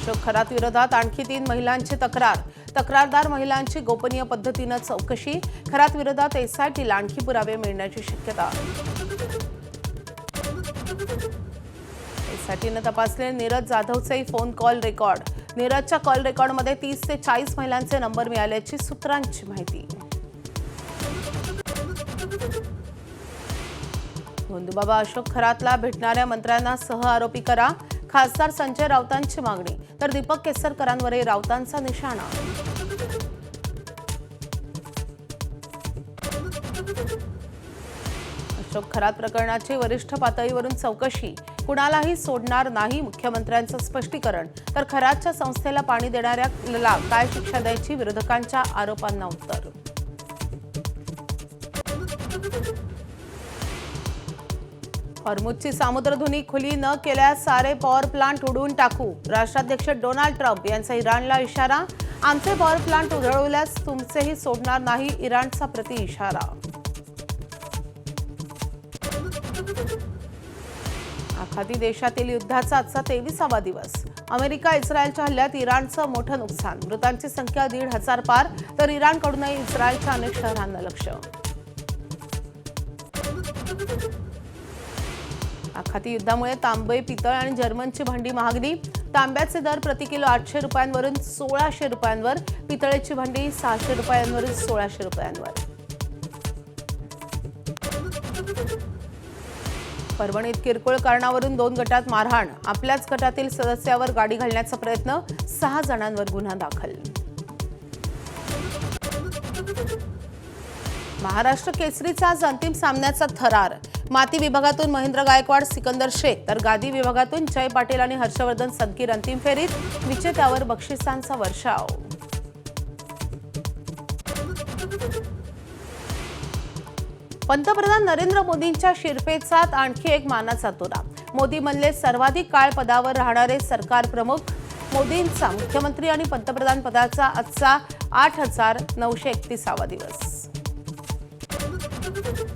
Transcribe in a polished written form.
अशोक खरात विरोधात आणखी 3 महिलांची तक्रार. तक्रारदार महिलांची गोपनीय पद्धतीने चौकशी. खरात विरोधात एसआयटीला आणखी पुरावे मिळण्याची शक्यता. एसआयटीने तपासलेले नीरज जाधवचे फोन कॉल रेकॉर्ड. नीरजच्या कॉल रेकॉर्डमध्ये 30 ते 40 महिलांचे नंबर मिळाल्याची सूत्रांची माहिती. गोंदूबाबा अशोक खरातला भेटणाऱ्या मंत्र्यांना सह आरोपी करा. खासदार संजय राऊतांची मागणी. तर दीपक केसरकरांवरही राऊतांचा निशाणा. अशोक खरात प्रकरणाची वरिष्ठ पातळीवरून चौकशी. कुणालाही सोडणार नाही, मुख्यमंत्र्यांचं स्पष्टीकरण. तर खरातच्या संस्थेला पाणी देणाऱ्याला काय शिक्षा द्यायची, विरोधकांच्या आरोपांना उत्तर. हॉर्मुझची सामुद्रधुनी खुली न केल्यास सारे पॉवर प्लांट उडवून टाकू. राष्ट्राध्यक्ष डोनाल्ड ट्रम्प यांचा इराणला इशारा. आमचे पॉवर प्लांट उधळवल्यास तुमचेही सोडणार नाही, इराणचा प्रति इशारा. आखाती देशातील युद्धाचा आजचा 23वा दिवस. अमेरिका इस्रायलच्या हल्ल्यात इराणचं मोठं नुकसान. मृतांची संख्या 1,500 पार. तर इराणकडूनही इस्रायलच्या अनेक शहरांना लक्ष्य. आखाती युद्धामुळे तांबे, पितळ आणि जर्मनची भांडी महागली. तांब्याचे दर प्रति किलो 800 रुपयांवरून 1600 रुपयांवर. पितळेची भांडी 600 रुपयांवरून 1600 रुपयांवर. परभणीत किरकोळ कारणावरून 2 गटात मारहाण. आपल्याच गटातील सदस्यावर गाडी घालण्याचा प्रयत्न. 6 जणांवर गुन्हा दाखल. महाराष्ट्र केसरीचा आज अंतिम सामन्याचा थरार. माती विभागातून महेंद्र गायकवाड, सिकंदर शेख. तर गादी विभागातून जय पाटील आणि हर्षवर्धन सदगीर अंतिम फेरीत. विजेत्यावर बक्षिसांचा वर्षाव. पंतप्रधान नरेंद्र मोदींच्या शिरपेचात आणखी एक मानाचा तुरा. मोदी म्हणले सर्वाधिक काळ पदावर राहणारे सरकार प्रमुख. मोदींचा मुख्यमंत्री आणि पंतप्रधान पदाचा आजचा 8,931वा दिवस.